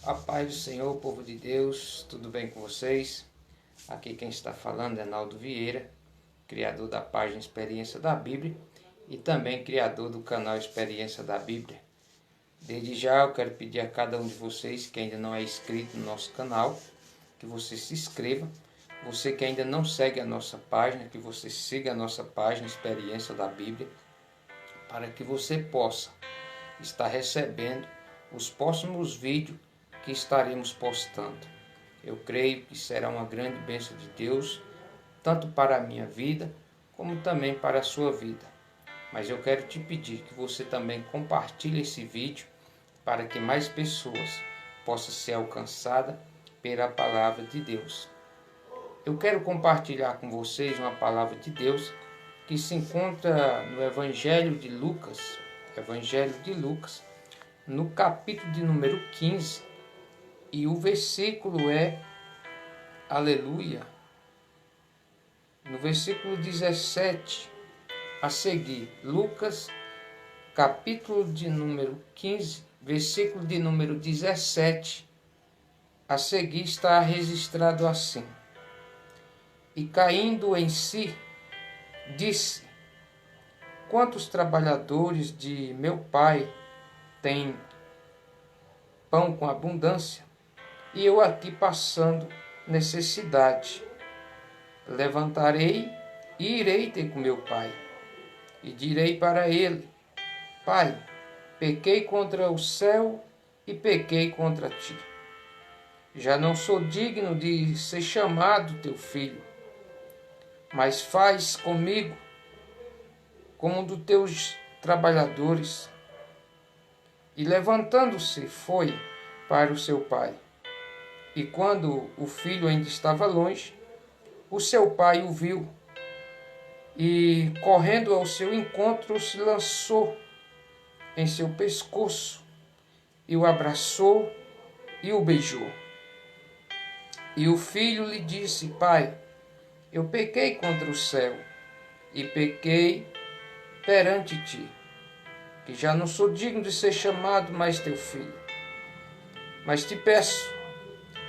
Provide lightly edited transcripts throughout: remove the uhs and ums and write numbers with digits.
A paz do Senhor, povo de Deus, tudo bem com vocês? Aqui quem está falando é Naldo Vieira, criador da página Experiência da Bíblia e também criador do canal Experiência da Bíblia. Desde já eu quero pedir a cada um de vocês que ainda não é inscrito no nosso canal, que você se inscreva. Você que ainda não segue a nossa página, que você siga a nossa página Experiência da Bíblia, para que você possa estar recebendo os próximos vídeos que estaremos postando. Eu creio que será uma grande bênção de Deus, tanto para a minha vida, como também para a sua vida. Mas eu quero te pedir que você também compartilhe esse vídeo, para que mais pessoas possam ser alcançadas pela palavra de Deus. Eu quero compartilhar com vocês uma palavra de Deus que se encontra no Evangelho de Lucas, no capítulo de número 15, e o versículo é, aleluia, no versículo 17 a seguir. Lucas, capítulo de número 15, versículo de número 17 a seguir está registrado assim: E caindo em si, disse: Quantos trabalhadores de meu pai têm pão com abundância, e eu aqui passando necessidade. Levantarei e irei ter com meu pai, e direi para ele: Pai, pequei contra o céu e pequei contra ti. Já não sou digno de ser chamado teu filho, mas faz comigo como um dos teus trabalhadores. E levantando-se, foi para o seu pai. E quando o filho ainda estava longe, o seu pai o viu e, correndo ao seu encontro, se lançou em seu pescoço e o abraçou e o beijou. E o filho lhe disse: Pai, eu pequei contra o céu e pequei perante ti, que já não sou digno de ser chamado mais teu filho. Mas te peço,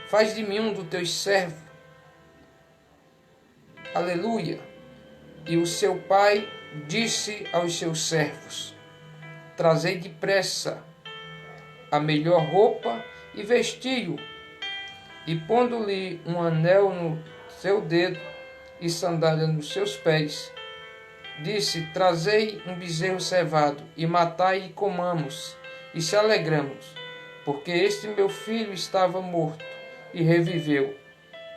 faz de mim um dos teus servos. Aleluia. E o seu pai disse aos seus servos: Trazei depressa a melhor roupa e vestiu-o, e pondo-lhe um anel no seu dedo e sandália nos seus pés, disse: Trazei um bezerro cevado e matai e comamos e se alegramos, porque este meu filho estava morto e reviveu,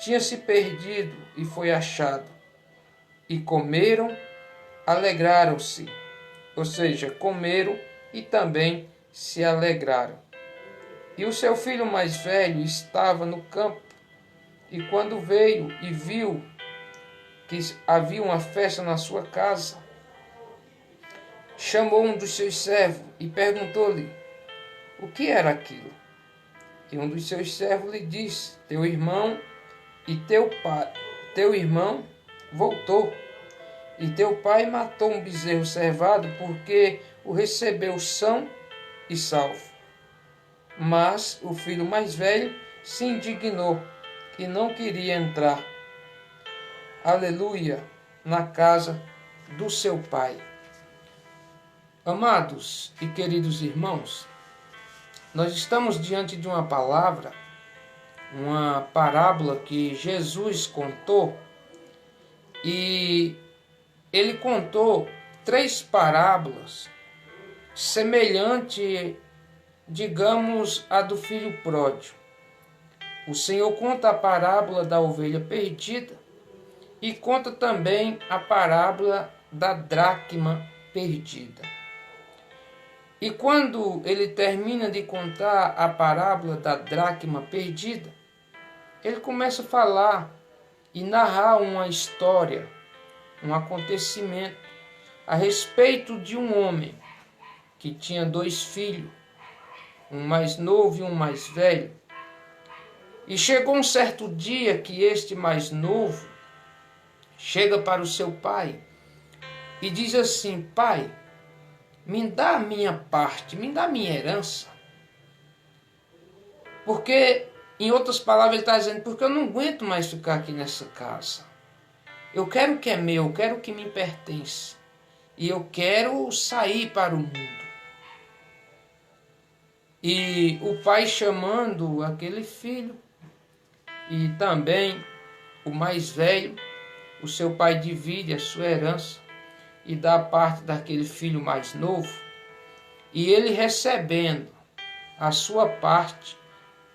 tinha se perdido e foi achado. E comeram, alegraram-se, ou seja, comeram e também se alegraram. E o seu filho mais velho estava no campo, e quando veio e viu que havia uma festa na sua casa, chamou um dos seus servos e perguntou-lhe o que era aquilo. E um dos seus servos lhe disse: Teu irmão voltou, e teu pai matou um bezerro cevado, porque o recebeu são e salvo. Mas o filho mais velho se indignou e não queria entrar, aleluia, na casa do seu pai. Amados e queridos irmãos, nós estamos diante de uma palavra, uma parábola que Jesus contou, e ele contou 3 parábolas semelhantes, digamos, à do filho pródigo. O Senhor conta a parábola da ovelha perdida e conta também a parábola da dracma perdida. E quando ele termina de contar a parábola da dracma perdida, ele começa a falar e narrar uma história, um acontecimento a respeito de um homem que tinha 2 filhos, um mais novo e um mais velho. E chegou um certo dia que este mais novo chega para o seu pai e diz assim: Pai, me dá a minha parte, me dá a minha herança. Porque, em outras palavras, ele está dizendo, porque eu não aguento mais ficar aqui nessa casa. Eu quero o que é meu, eu quero o que me pertence. E eu quero sair para o mundo. E o pai chamando aquele filho, e também o mais velho, o seu pai divide a sua herança e dá parte daquele filho mais novo. E ele recebendo a sua parte,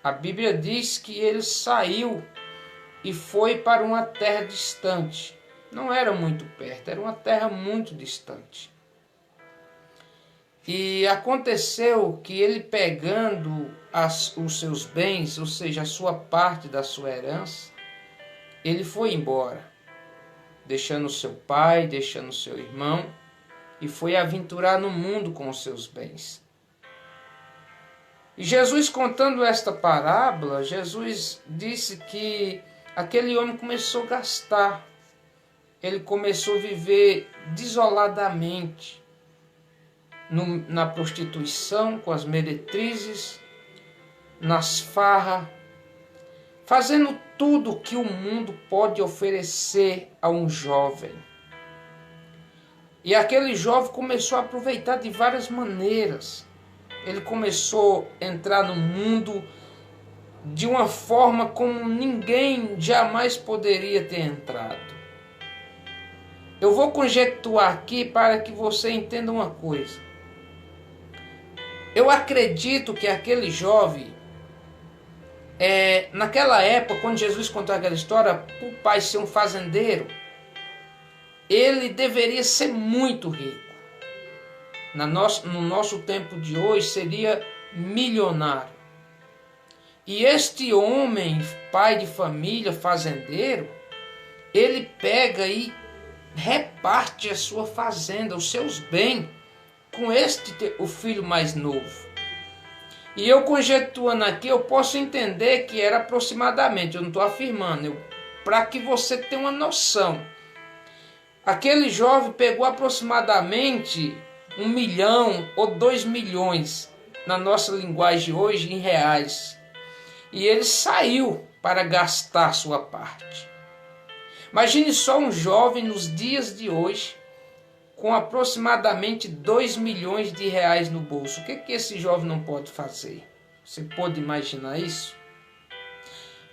a Bíblia diz que ele saiu e foi para uma terra distante. Não era muito perto, era uma terra muito distante. E aconteceu que ele pegando os seus bens, ou seja, a sua parte da sua herança, ele foi embora, deixando seu pai, deixando seu irmão, e foi aventurar no mundo com os seus bens. E Jesus, contando esta parábola, Jesus disse que aquele homem começou a gastar, ele começou a viver desoladamente, na prostituição, com as meretrizes, nas farras, fazendo tudo que o mundo pode oferecer a um jovem. E aquele jovem começou a aproveitar de várias maneiras. Ele começou a entrar no mundo de uma forma como ninguém jamais poderia ter entrado. Eu vou conjecturar aqui para que você entenda uma coisa. Eu acredito que aquele jovem, naquela época, quando Jesus contou aquela história, o pai ser um fazendeiro, ele deveria ser muito rico. No nosso tempo de hoje, seria milionário. E este homem, pai de família, fazendeiro, ele pega e reparte a sua fazenda, os seus bens, com o filho mais novo. E eu conjecturando aqui, eu posso entender que era aproximadamente, eu não estou afirmando, para que você tenha uma noção. Aquele jovem pegou aproximadamente 1 milhão ou 2 milhões, na nossa linguagem hoje, em reais. E ele saiu para gastar sua parte. Imagine só um jovem nos dias de hoje, com aproximadamente 2 milhões de reais no bolso. O que esse jovem não pode fazer? Você pode imaginar isso?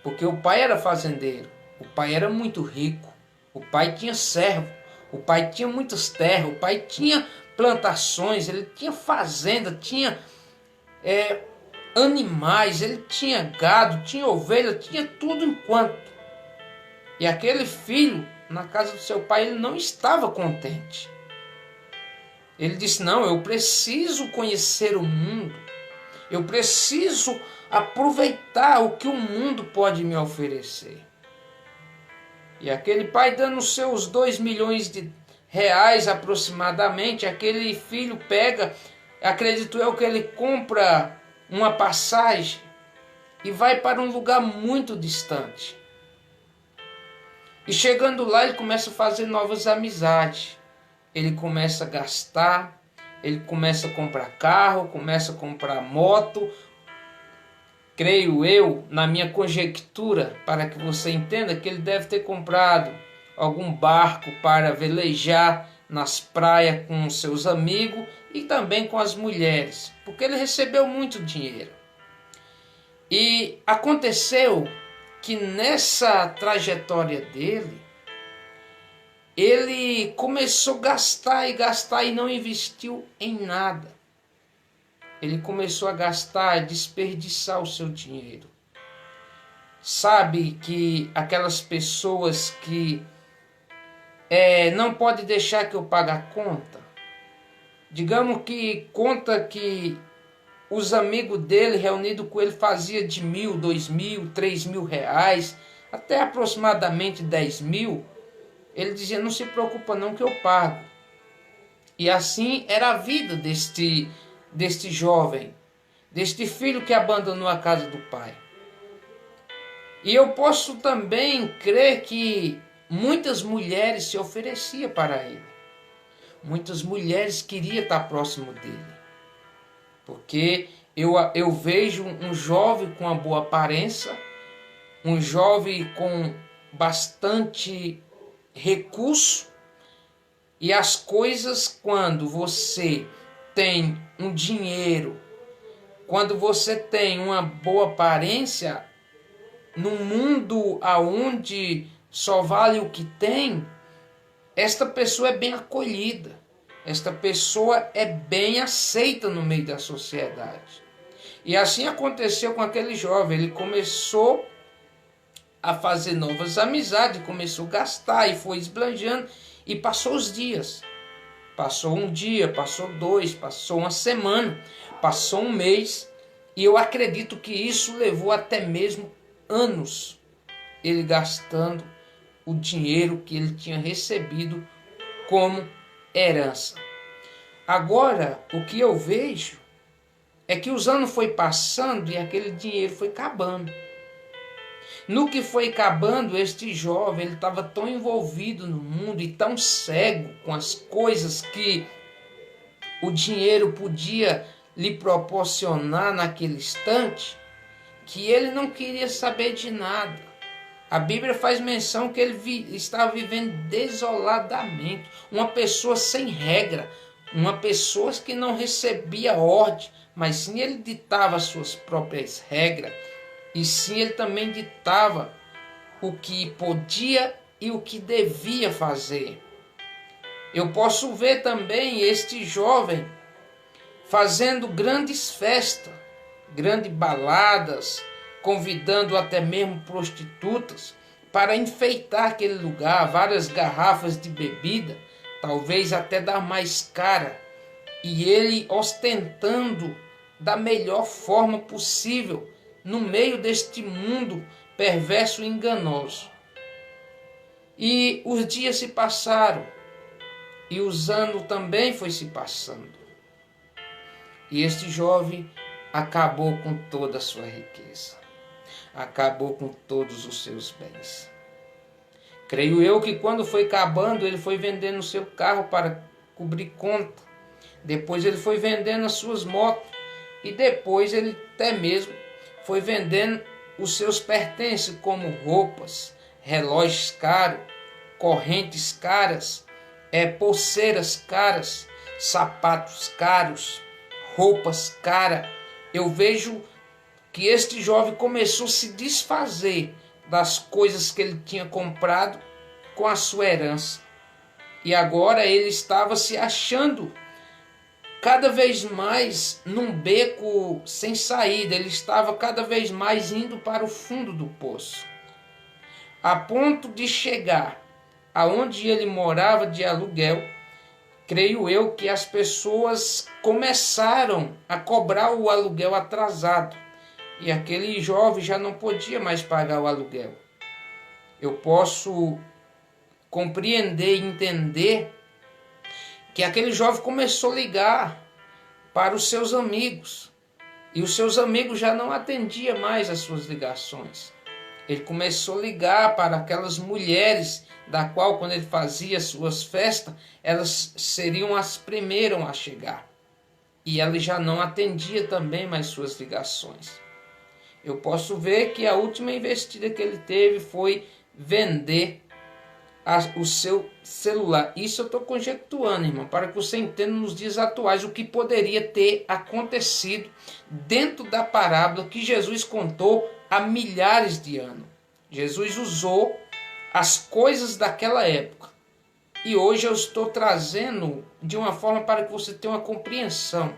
Porque o pai era fazendeiro, o pai era muito rico, o pai tinha servo, o pai tinha muitas terras, o pai tinha plantações, ele tinha fazenda, tinha animais, ele tinha gado, tinha ovelha, tinha tudo enquanto. E aquele filho, na casa do seu pai, ele não estava contente. Ele disse, não, eu preciso conhecer o mundo. Eu preciso aproveitar o que o mundo pode me oferecer. E aquele pai dando os seus 2 milhões de reais aproximadamente, aquele filho pega, acredito eu que ele compra uma passagem e vai para um lugar muito distante. E chegando lá ele começa a fazer novas amizades. Ele começa a gastar, ele começa a comprar carro, começa a comprar moto. Creio eu, na minha conjectura, para que você entenda que ele deve ter comprado algum barco para velejar nas praias com seus amigos e também com as mulheres, porque ele recebeu muito dinheiro. E aconteceu que nessa trajetória dele, ele começou a gastar e não investiu em nada. Ele começou a gastar, a desperdiçar o seu dinheiro. Sabe que aquelas pessoas que não pode deixar que eu pague a conta? Digamos que conta que os amigos dele, reunidos com ele, fazia de 1.000, 2.000, 3.000 reais, até aproximadamente 10.000. Ele dizia, não se preocupa não que eu pago. E assim era a vida deste jovem, deste filho que abandonou a casa do pai. E eu posso também crer que muitas mulheres se ofereciam para ele. Muitas mulheres queriam estar próximo dele. Porque Eu vejo um jovem com uma boa aparência, um jovem com bastante recurso, e as coisas, quando você tem um dinheiro, quando você tem uma boa aparência, num mundo aonde só vale o que tem, esta pessoa é bem acolhida, esta pessoa é bem aceita no meio da sociedade. E assim aconteceu com aquele jovem. Ele começou a fazer novas amizades, começou a gastar e foi esbanjando, e passou os dias. Passou um dia, passou dois, passou uma semana, passou um mês, e eu acredito que isso levou até mesmo anos, ele gastando o dinheiro que ele tinha recebido como herança. Agora, o que eu vejo é que os anos foi passando e aquele dinheiro foi acabando. No que foi acabando, este jovem, ele estava tão envolvido no mundo e tão cego com as coisas que o dinheiro podia lhe proporcionar naquele instante, que ele não queria saber de nada. A Bíblia faz menção que ele estava vivendo desoladamente, uma pessoa sem regra, uma pessoa que não recebia ordem, mas sim ele ditava as suas próprias regras, e sim ele também ditava o que podia e o que devia fazer. Eu posso ver também este jovem fazendo grandes festas, grandes baladas, convidando até mesmo prostitutas para enfeitar aquele lugar, várias garrafas de bebida, talvez até dar mais cara, e ele ostentando da melhor forma possível no meio deste mundo perverso e enganoso. E os dias se passaram, e os anos também foi se passando. E este jovem acabou com toda a sua riqueza, acabou com todos os seus bens. Creio eu que quando foi acabando, ele foi vendendo o seu carro para cobrir conta. Depois ele foi vendendo as suas motos. E depois ele até mesmo foi vendendo os seus pertences, como roupas, relógios caros, correntes caras, pulseiras caras, sapatos caros, roupas caras. Eu vejo que este jovem começou a se desfazer das coisas que ele tinha comprado com a sua herança. E agora ele estava se achando cada vez mais num beco sem saída. Ele estava cada vez mais indo para o fundo do poço, a ponto de chegar aonde ele morava de aluguel. Creio eu que as pessoas começaram a cobrar o aluguel atrasado, e aquele jovem já não podia mais pagar o aluguel. Eu posso compreender e entender que aquele jovem começou a ligar para os seus amigos, e os seus amigos já não atendiam mais as suas ligações. Ele começou a ligar para aquelas mulheres, da qual, quando ele fazia suas festas, elas seriam as primeiras a chegar, e ele já não atendia também mais suas ligações. Eu posso ver que a última investida que ele teve foi vender o seu celular. Isso eu estou conjecturando, irmão, para que você entenda nos dias atuais o que poderia ter acontecido dentro da parábola que Jesus contou há milhares de anos. Jesus usou as coisas daquela época, e hoje eu estou trazendo de uma forma para que você tenha uma compreensão.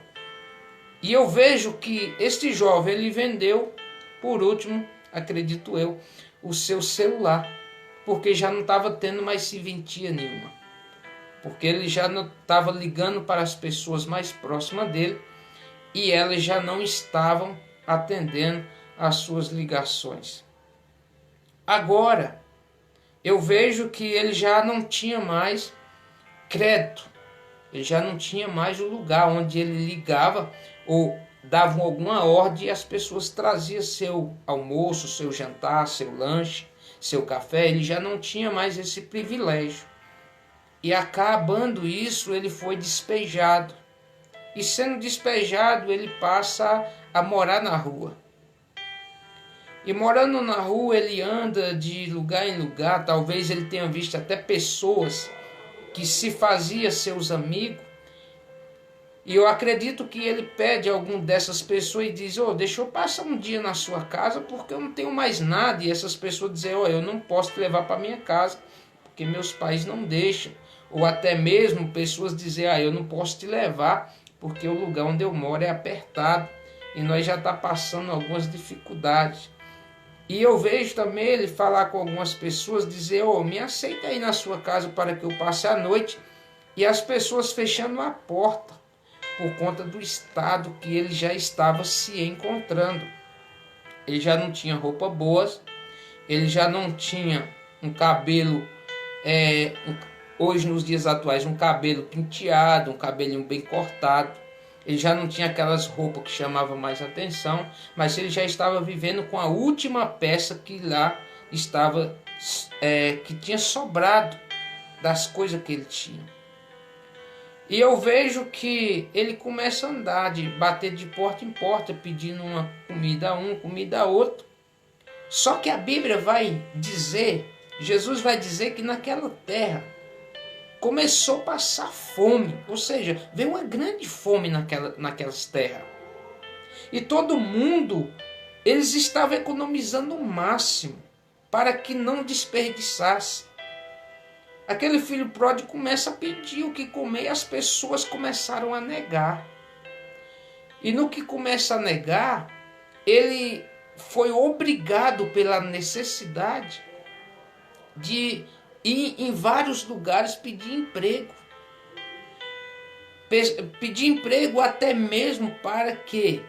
E eu vejo que este jovem, ele vendeu, por último, acredito eu, o seu celular, porque já não estava tendo mais serventia nenhuma, porque ele já não estava ligando para as pessoas mais próximas dele, e elas já não estavam atendendo às suas ligações. Agora, eu vejo que ele já não tinha mais crédito, ele já não tinha mais o lugar onde ele ligava ou davam alguma ordem e as pessoas traziam seu almoço, seu jantar, seu lanche, seu café. Ele já não tinha mais esse privilégio. E acabando isso, ele foi despejado. e sendo despejado, ele passa a morar na rua. E morando na rua, ele anda de lugar em lugar. Talvez ele tenha visto até pessoas que se fazia seus amigos. E eu acredito que ele pede a algum dessas pessoas e diz: deixa eu passar um dia na sua casa porque eu não tenho mais nada. E essas pessoas dizem: eu não posso te levar para minha casa porque meus pais não deixam. Ou até mesmo pessoas dizem: eu não posso te levar porque o lugar onde eu moro é apertado e nós já está passando algumas dificuldades. E eu vejo também ele falar com algumas pessoas, dizer: me aceita aí na sua casa para que eu passe a noite. E as pessoas fechando a porta por conta do estado que ele já estava se encontrando. Ele já não tinha roupa boas, ele já não tinha um cabelo, hoje nos dias atuais, um cabelo penteado, um cabelinho bem cortado. Ele já não tinha aquelas roupas que chamavam mais atenção, mas ele já estava vivendo com a última peça que lá estava, que tinha sobrado das coisas que ele tinha. E eu vejo que ele começa a andar, de bater de porta em porta, pedindo uma comida a um, comida a outro. Só que a Bíblia vai dizer, Jesus vai dizer que naquela terra começou a passar fome, ou seja, veio uma grande fome naquelas terras. E todo mundo, eles estavam economizando o máximo para que não desperdiçasse. Aquele filho pródigo começa a pedir o que comer e as pessoas começaram a negar. E no que começa a negar, ele foi obrigado pela necessidade de ir em vários lugares pedir emprego. Pedir emprego até mesmo para que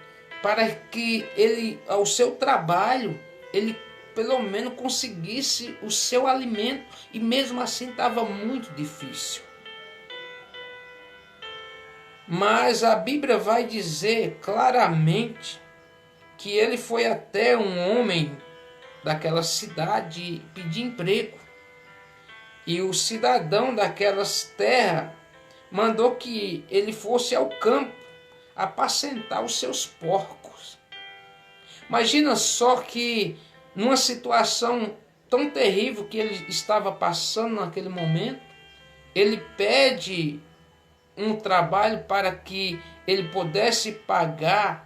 ele, ao seu trabalho, ele pelo menos conseguisse o seu alimento. E mesmo assim estava muito difícil. Mas a Bíblia vai dizer claramente que ele foi até um homem daquela cidade pedir emprego. E o cidadão daquelas terras mandou que ele fosse ao campo apacentar os seus porcos. Imagina só que numa situação tão terrível que ele estava passando naquele momento, ele pede um trabalho para que ele pudesse pagar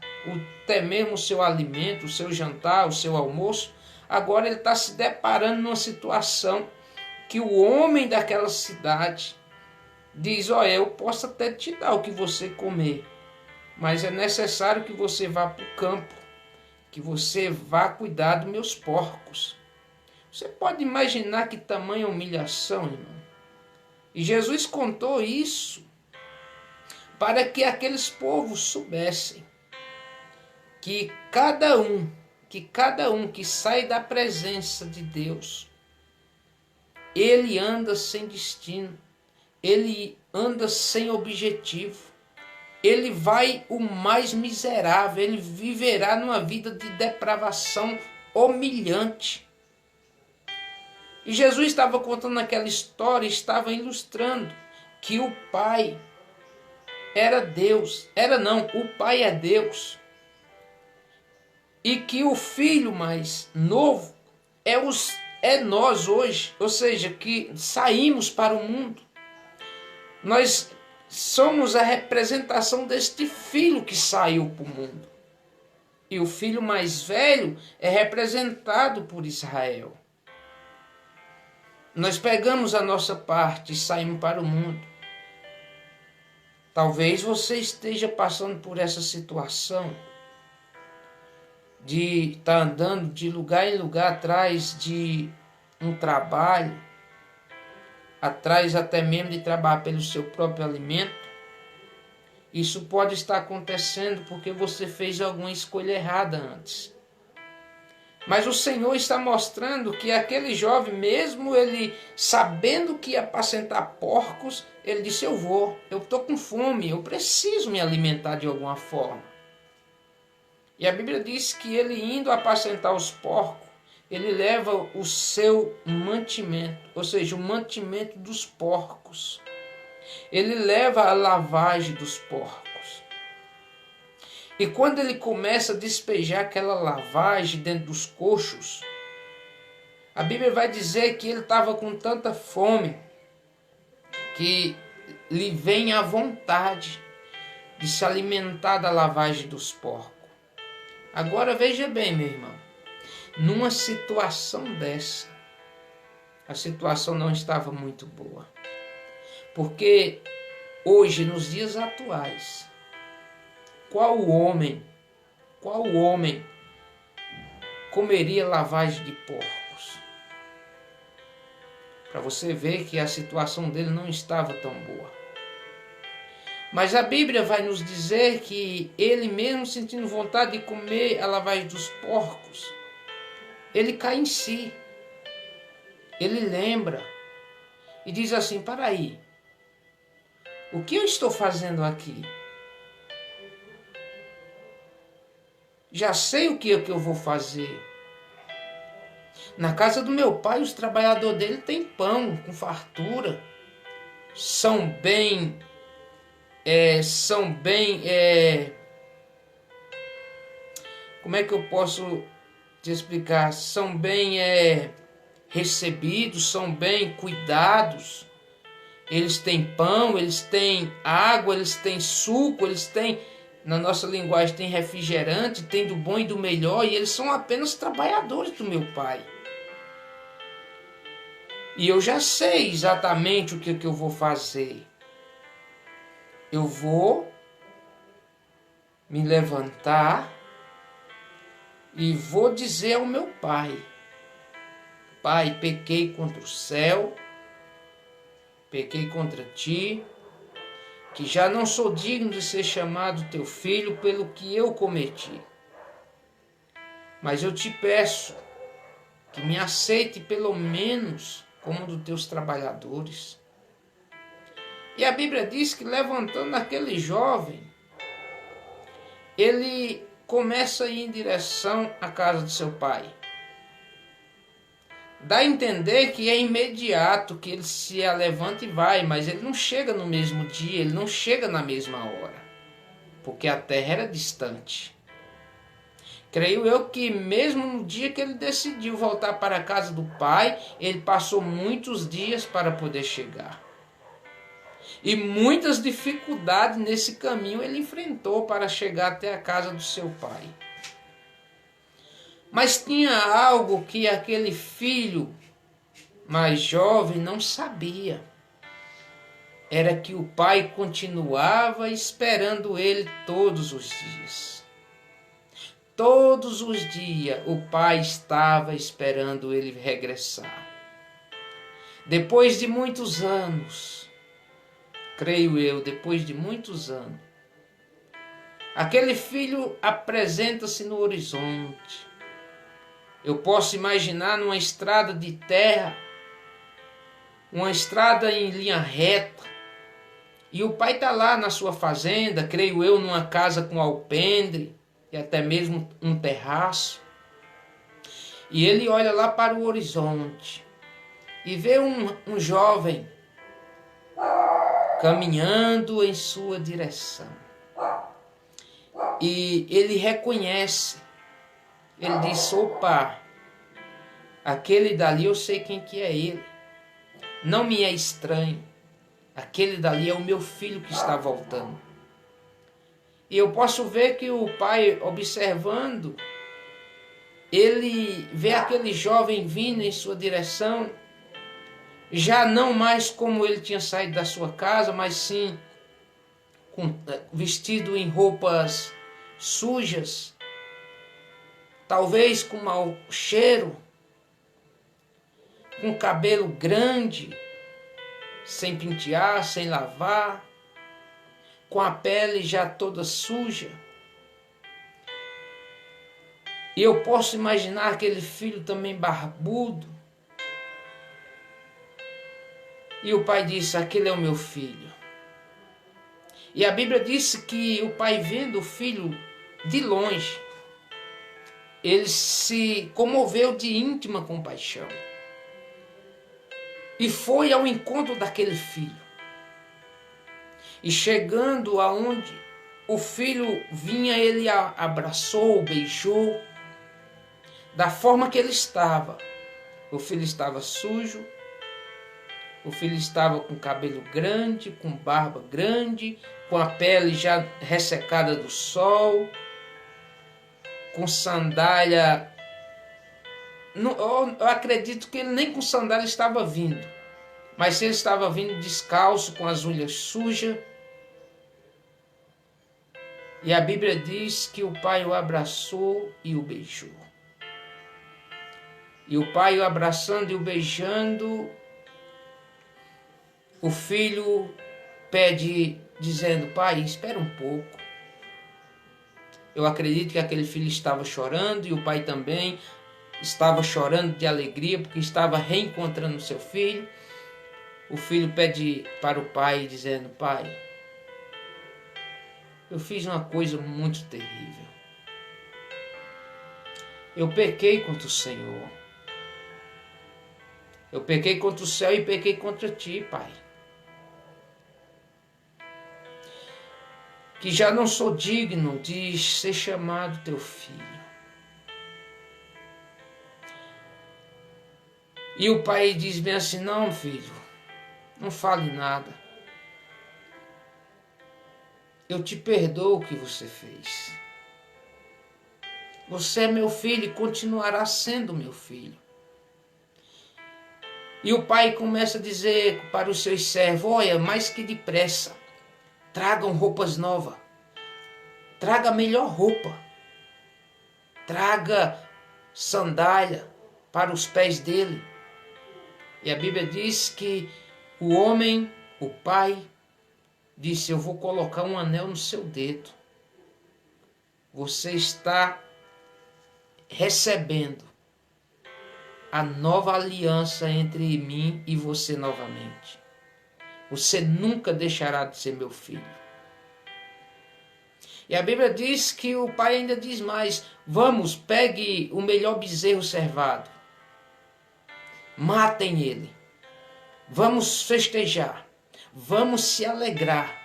até mesmo o seu alimento, o seu jantar, o seu almoço. Agora ele está se deparando numa situação que o homem daquela cidade diz: eu posso até te dar o que você comer, mas é necessário que você vá para o campo, que você vá cuidar dos meus porcos. Você pode imaginar que tamanha humilhação, irmão? E Jesus contou isso para que aqueles povos soubessem que cada um que sai da presença de Deus, ele anda sem destino, ele anda sem objetivo, ele vai o mais miserável, ele viverá numa vida de depravação humilhante. E Jesus estava contando aquela história, estava ilustrando que o Pai era Deus, o Pai é Deus, e que o filho mais novo é nós hoje, ou seja, que saímos para o mundo. Nós somos a representação deste filho que saiu para o mundo. E o filho mais velho é representado por Israel. Nós pegamos a nossa parte e saímos para o mundo. Talvez você esteja passando por essa situação de estar andando de lugar em lugar atrás de um trabalho, atrás até mesmo de trabalhar pelo seu próprio alimento. Isso pode estar acontecendo porque você fez alguma escolha errada antes. Mas o Senhor está mostrando que aquele jovem, mesmo ele sabendo que ia apacentar porcos, ele disse: eu estou com fome, eu preciso me alimentar de alguma forma. E a Bíblia diz que ele indo apacentar os porcos, ele leva o seu mantimento, ou seja, o mantimento dos porcos. Ele leva a lavagem dos porcos. E quando ele começa a despejar aquela lavagem dentro dos coxos, a Bíblia vai dizer que ele estava com tanta fome que lhe vem a vontade de se alimentar da lavagem dos porcos. Agora veja bem, meu irmão, numa situação dessa, a situação não estava muito boa. Porque hoje, nos dias atuais, qual homem comeria lavagem de porcos? Para você ver que a situação dele não estava tão boa. Mas a Bíblia vai nos dizer que ele mesmo sentindo vontade de comer a lavagem dos porcos, ele cai em si. Ele lembra e diz assim: para aí, o que eu estou fazendo aqui? Já sei o que eu vou fazer. Na casa do meu pai, os trabalhadores dele têm pão com fartura. São bem... como é que eu posso te explicar? São bem recebidos, são bem cuidados. Eles têm pão, eles têm água, eles têm suco, eles têm, na nossa linguagem, tem refrigerante, tem do bom e do melhor, e eles são apenas trabalhadores do meu pai. E eu já sei exatamente o que eu vou fazer. Eu vou me levantar e vou dizer ao meu pai: Pai, pequei contra o céu, pequei contra ti, que já não sou digno de ser chamado teu filho pelo que eu cometi. Mas eu te peço que me aceite pelo menos como um dos teus trabalhadores. E a Bíblia diz que, levantando aquele jovem, ele começa a ir em direção à casa de seu pai. Dá a entender que é imediato, que ele se levanta e vai, mas ele não chega no mesmo dia, ele não chega na mesma hora, porque a terra era distante. Creio eu que mesmo no dia que ele decidiu voltar para a casa do pai, ele passou muitos dias para poder chegar. E muitas dificuldades nesse caminho ele enfrentou para chegar até a casa do seu pai. Mas tinha algo que aquele filho mais jovem não sabia. Era que o pai continuava esperando ele todos os dias. Todos os dias o pai estava esperando ele regressar. Depois de muitos anos, creio eu, depois de muitos anos, aquele filho apresenta-se no horizonte. Eu posso imaginar numa estrada de terra, uma estrada em linha reta, e o pai está lá na sua fazenda, creio eu, numa casa com alpendre, e até mesmo um terraço. E ele olha lá para o horizonte e vê um jovem caminhando em sua direção. E ele reconhece, ele diz: opa, aquele dali eu sei quem que é ele. Não me é estranho. Aquele dali é o meu filho que está voltando. E eu posso ver que o pai, observando, ele vê aquele jovem vindo em sua direção, já não mais como ele tinha saído da sua casa, mas sim vestido em roupas sujas, talvez com mau cheiro, com cabelo grande, sem pentear, sem lavar, com a pele já toda suja. E eu posso imaginar aquele filho também barbudo. E o pai disse: aquele é o meu filho. E a Bíblia disse que o pai, vendo o filho de longe, ele se comoveu de íntima compaixão e foi ao encontro daquele filho. E chegando aonde o filho vinha, ele abraçou, beijou, da forma que ele estava. O filho estava sujo, o filho estava com cabelo grande, com barba grande, com a pele já ressecada do sol, com sandália. Eu acredito que ele nem com sandália estava vindo, mas ele estava vindo descalço, com as unhas sujas. E a Bíblia diz que o pai o abraçou e o beijou. E o pai o abraçando e o beijando, o filho pede, dizendo: pai, espera um pouco. Eu acredito que aquele filho estava chorando e o pai também estava chorando de alegria porque estava reencontrando seu filho. O filho pede para o pai, dizendo: pai, eu fiz uma coisa muito terrível. Eu pequei contra o Senhor. Eu pequei contra o céu e pequei contra ti, pai. Que já não sou digno de ser chamado teu filho. E o pai diz bem assim: não, filho, não fale nada. Eu te perdoo o que você fez. Você é meu filho e continuará sendo meu filho. E o pai começa a dizer para os seus servos: olha, mais que depressa, tragam roupas novas, traga a melhor roupa, traga sandália para os pés dele. E a Bíblia diz que o homem, o pai, disse: eu vou colocar um anel no seu dedo. Você está recebendo a nova aliança entre mim e você novamente. Você nunca deixará de ser meu filho. E a Bíblia diz que o pai ainda diz mais: vamos, pegue o melhor bezerro cevado, matem ele, vamos festejar, vamos se alegrar,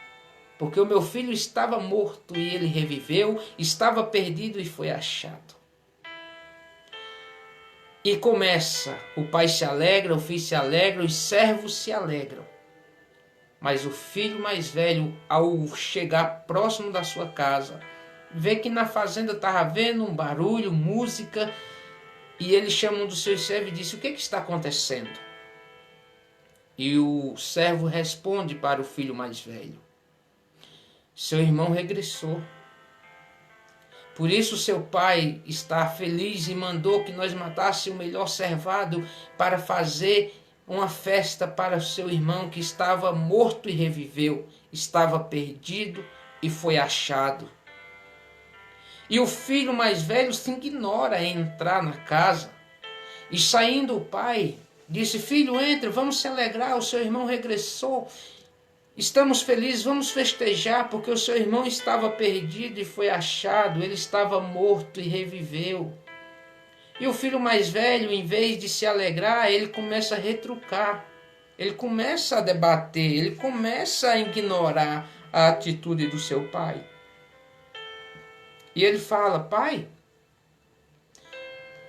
porque o meu filho estava morto e ele reviveu, estava perdido e foi achado. E começa, o pai se alegra, o filho se alegra, os servos se alegram. Mas o filho mais velho, ao chegar próximo da sua casa, vê que na fazenda estava havendo um barulho, música, e ele chama um dos seus servos e diz: o que está acontecendo? E o servo responde para o filho mais velho: seu irmão regressou. Por isso seu pai está feliz e mandou que nós matássemos o melhor cevado para fazer uma festa para o seu irmão que estava morto e reviveu, estava perdido e foi achado. E o filho mais velho se ignora em entrar na casa. E saindo o pai, disse: filho, entra, vamos se alegrar, o seu irmão regressou. Estamos felizes, vamos festejar, porque o seu irmão estava perdido e foi achado, ele estava morto e reviveu. E o filho mais velho, em vez de se alegrar, ele começa a retrucar, ele começa a debater, ele começa a ignorar a atitude do seu pai. E ele fala: pai,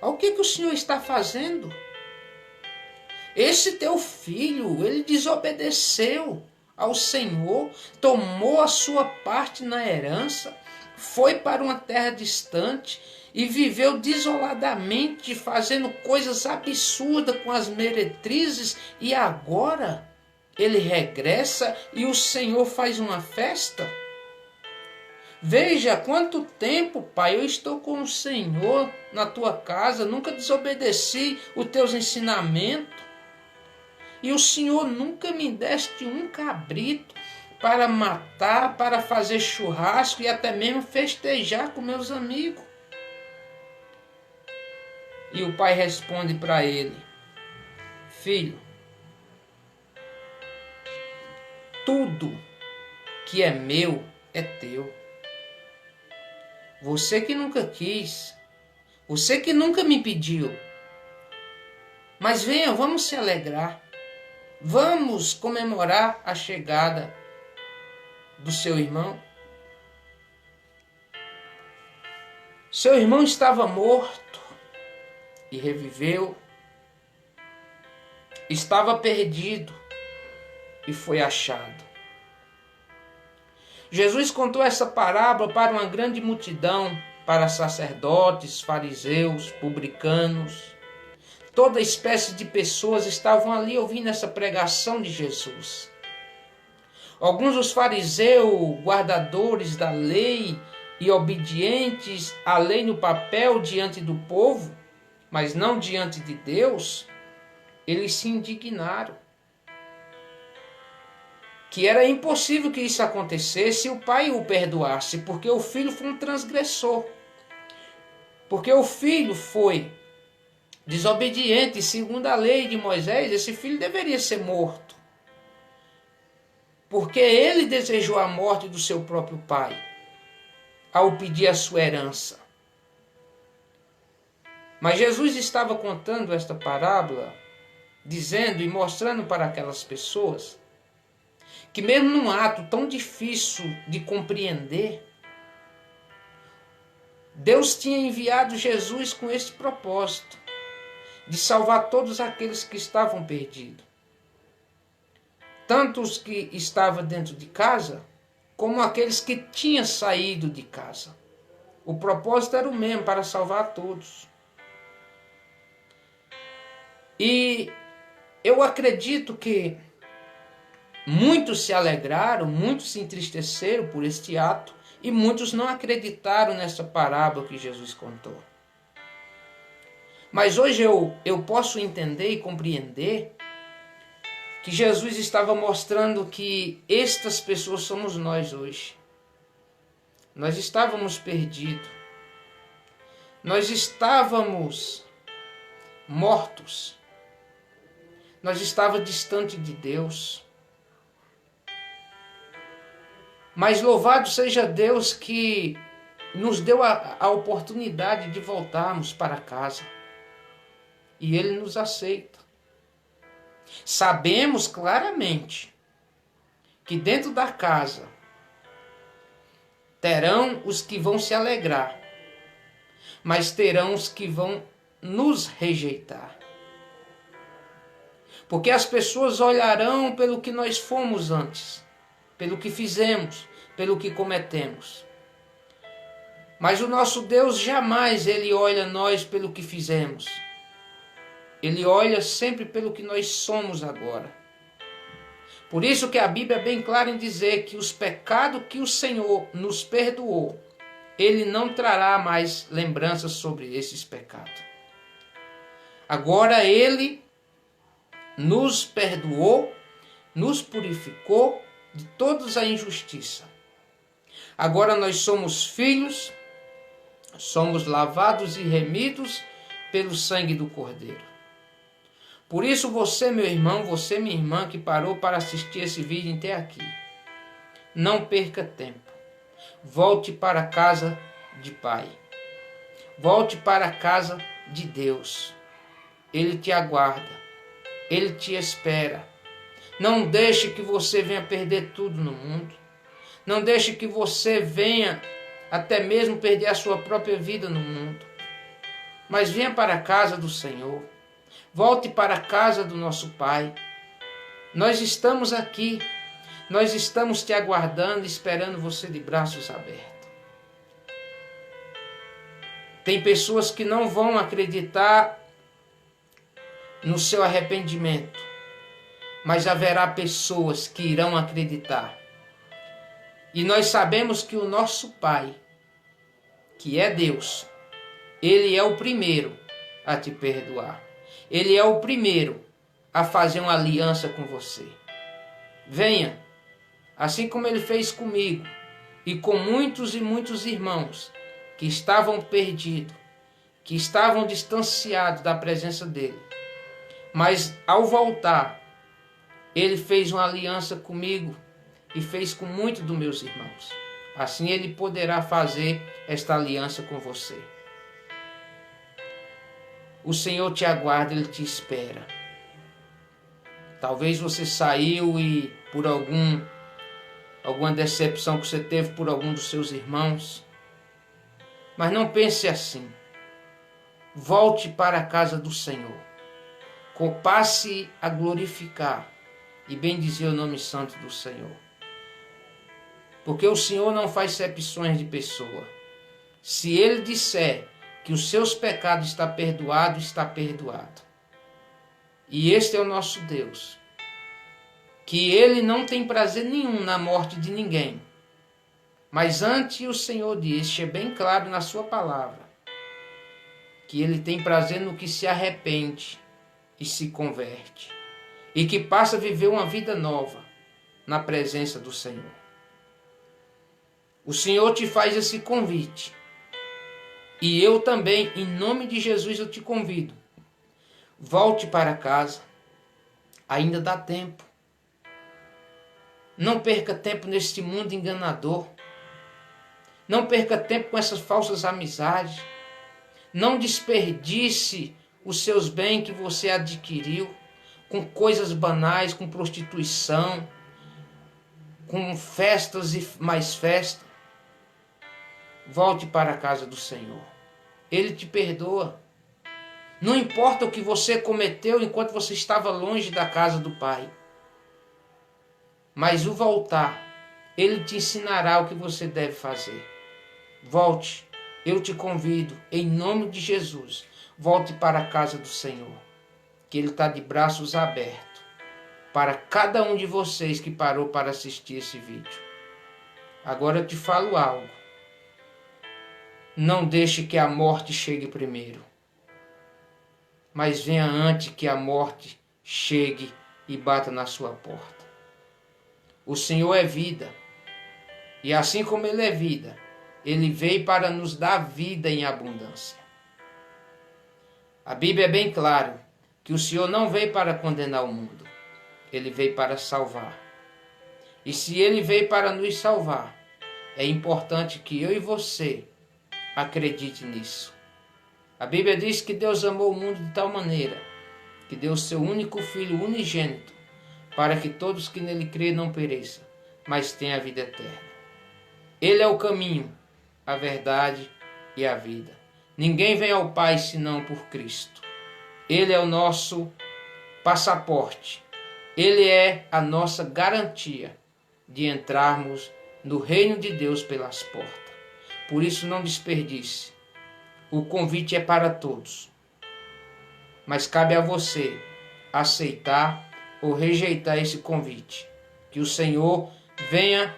o que o senhor está fazendo? Esse teu filho, ele desobedeceu ao Senhor, tomou a sua parte na herança, foi para uma terra distante e viveu desoladamente, fazendo coisas absurdas com as meretrizes, e agora ele regressa e o Senhor faz uma festa? Veja quanto tempo, pai, eu estou com o Senhor na tua casa, nunca desobedeci os teus ensinamentos. E o Senhor nunca me deste um cabrito para matar, para fazer churrasco e até mesmo festejar com meus amigos. E o pai responde para ele: filho, tudo que é meu é teu. Você que nunca quis, você que nunca me pediu. Mas venha, vamos se alegrar. Vamos comemorar a chegada do seu irmão. Seu irmão estava morto e reviveu. Estava perdido e foi achado. Jesus contou essa parábola para uma grande multidão, para sacerdotes, fariseus, publicanos. Toda espécie de pessoas estavam ali ouvindo essa pregação de Jesus. Alguns dos fariseus, guardadores da lei e obedientes à lei no papel diante do povo, mas não diante de Deus, eles se indignaram. Que era impossível que isso acontecesse se o pai o perdoasse, porque o filho foi um transgressor. Porque o filho foi desobediente, segundo a lei de Moisés, esse filho deveria ser morto. Porque ele desejou a morte do seu próprio pai, ao pedir a sua herança. Mas Jesus estava contando esta parábola, dizendo e mostrando para aquelas pessoas que mesmo num ato tão difícil de compreender, Deus tinha enviado Jesus com esse propósito, de salvar todos aqueles que estavam perdidos. Tanto os que estavam dentro de casa, como aqueles que tinham saído de casa. O propósito era o mesmo, para salvar todos. E eu acredito que muitos se alegraram, muitos se entristeceram por este ato, e muitos não acreditaram nessa parábola que Jesus contou. Mas hoje eu posso entender e compreender que Jesus estava mostrando que estas pessoas somos nós hoje. Nós estávamos perdidos. Nós estávamos mortos. Nós estávamos distantes de Deus. Mas louvado seja Deus que nos deu a oportunidade de voltarmos para casa. E Ele nos aceita. Sabemos claramente que dentro da casa terão os que vão se alegrar, mas terão os que vão nos rejeitar. Porque as pessoas olharão pelo que nós fomos antes, pelo que fizemos, pelo que cometemos. Mas o nosso Deus jamais Ele olha nós pelo que fizemos. Ele olha sempre pelo que nós somos agora. Por isso que a Bíblia é bem clara em dizer que os pecados que o Senhor nos perdoou, Ele não trará mais lembranças sobre esses pecados. Agora Ele nos perdoou, nos purificou de toda a injustiça. Agora nós somos filhos, somos lavados e remidos pelo sangue do Cordeiro. Por isso você, meu irmão, você, minha irmã, que parou para assistir esse vídeo até aqui, não perca tempo. Volte para a casa de Pai. Volte para a casa de Deus. Ele te aguarda. Ele te espera. Não deixe que você venha perder tudo no mundo. Não deixe que você venha até mesmo perder a sua própria vida no mundo. Mas venha para a casa do Senhor. Volte para a casa do nosso Pai. Nós estamos aqui. Nós estamos te aguardando, esperando você de braços abertos. Tem pessoas que não vão acreditar no seu arrependimento, mas haverá pessoas que irão acreditar. E nós sabemos que o nosso Pai, que é Deus, Ele é o primeiro a te perdoar. Ele é o primeiro a fazer uma aliança com você. Venha, assim como Ele fez comigo e com muitos e muitos irmãos que estavam perdidos, que estavam distanciados da presença dEle. Mas ao voltar, Ele fez uma aliança comigo e fez com muitos dos meus irmãos. Assim Ele poderá fazer esta aliança com você. O Senhor te aguarda, Ele te espera. Talvez você saiu e por alguma decepção que você teve por algum dos seus irmãos, Mas não pense assim. Volte para a casa do Senhor. Passe a glorificar e bendizer o nome santo do Senhor. Porque o Senhor não faz acepções de pessoa. Se Ele disser que os seus pecados estão perdoados, está perdoado. E este é o nosso Deus. Que Ele não tem prazer nenhum na morte de ninguém. Mas antes o Senhor diz, é bem claro na sua palavra, que Ele tem prazer no que se arrepende e se converte. E que passa a viver uma vida nova na presença do Senhor. O Senhor te faz esse convite. E eu também, em nome de Jesus, eu te convido. Volte para casa. Ainda dá tempo. Não perca tempo neste mundo enganador. Não perca tempo com essas falsas amizades. Não desperdice os seus bens que você adquiriu com coisas banais, com prostituição, com festas e mais festas. Volte para a casa do Senhor. Ele te perdoa. Não importa o que você cometeu enquanto você estava longe da casa do Pai. Mas o voltar, Ele te ensinará o que você deve fazer. Volte, eu te convido, em nome de Jesus, volte para a casa do Senhor, que Ele está de braços abertos para cada um de vocês que parou para assistir esse vídeo. Agora eu te falo algo. Não deixe que a morte chegue primeiro, mas venha antes que a morte chegue e bata na sua porta. O Senhor é vida, e assim como Ele é vida, Ele veio para nos dar vida em abundância. A Bíblia é bem clara que o Senhor não veio para condenar o mundo, Ele veio para salvar. E se Ele veio para nos salvar, é importante que eu e você acredite nisso. A Bíblia diz que Deus amou o mundo de tal maneira que deu o seu único Filho unigênito para que todos que nele crêem não pereçam, mas tenham a vida eterna. Ele é o caminho, a verdade e a vida. Ninguém vem ao Pai senão por Cristo. Ele é o nosso passaporte. Ele é a nossa garantia de entrarmos no reino de Deus pelas portas. Por isso não desperdice. O convite é para todos. Mas cabe a você aceitar ou rejeitar esse convite. Que o Senhor venha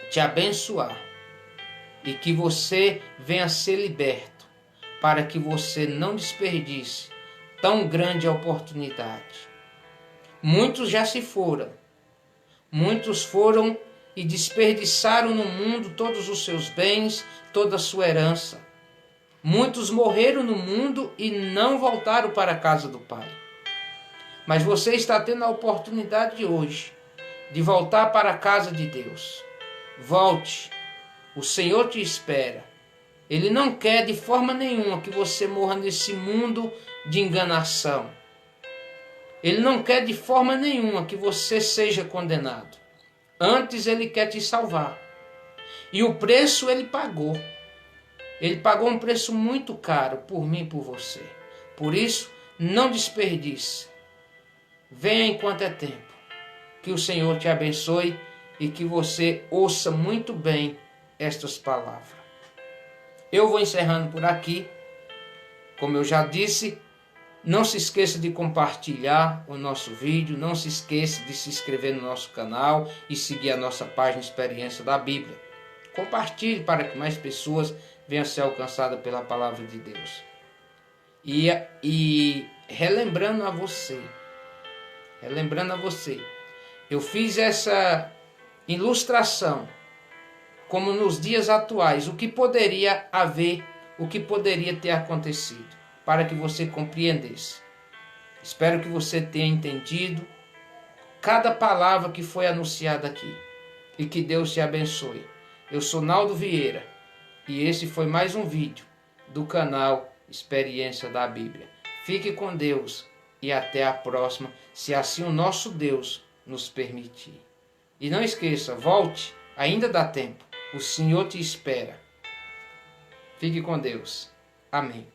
te abençoar e que você venha ser liberto para que você não desperdice tão grande oportunidade. Muitos já se foram. Muitos foram e desperdiçaram no mundo todos os seus bens, toda a sua herança. Muitos morreram no mundo e não voltaram para a casa do Pai. Mas você está tendo a oportunidade hoje de voltar para a casa de Deus. Volte. O Senhor te espera. Ele não quer de forma nenhuma que você morra nesse mundo de enganação. Ele não quer de forma nenhuma que você seja condenado. Antes Ele quer te salvar. E o preço Ele pagou. Ele pagou um preço muito caro por mim e por você. Por isso, não desperdice. Venha enquanto é tempo. Que o Senhor te abençoe e que você ouça muito bem estas palavras. Eu vou encerrando por aqui. Como eu já disse, não se esqueça de compartilhar o nosso vídeo, não se esqueça de se inscrever no nosso canal e seguir a nossa página Experiência da Bíblia. Compartilhe para que mais pessoas venham a ser alcançadas pela palavra de Deus. E relembrando a você, eu fiz essa ilustração como nos dias atuais, o que poderia haver, o que poderia ter acontecido, para que você compreendesse. Espero que você tenha entendido cada palavra que foi anunciada aqui e que Deus te abençoe. Eu sou Naldo Vieira e esse foi mais um vídeo do canal Experiência da Bíblia. Fique com Deus e até a próxima, se assim o nosso Deus nos permitir. E não esqueça, volte, ainda dá tempo, o Senhor te espera. Fique com Deus. Amém.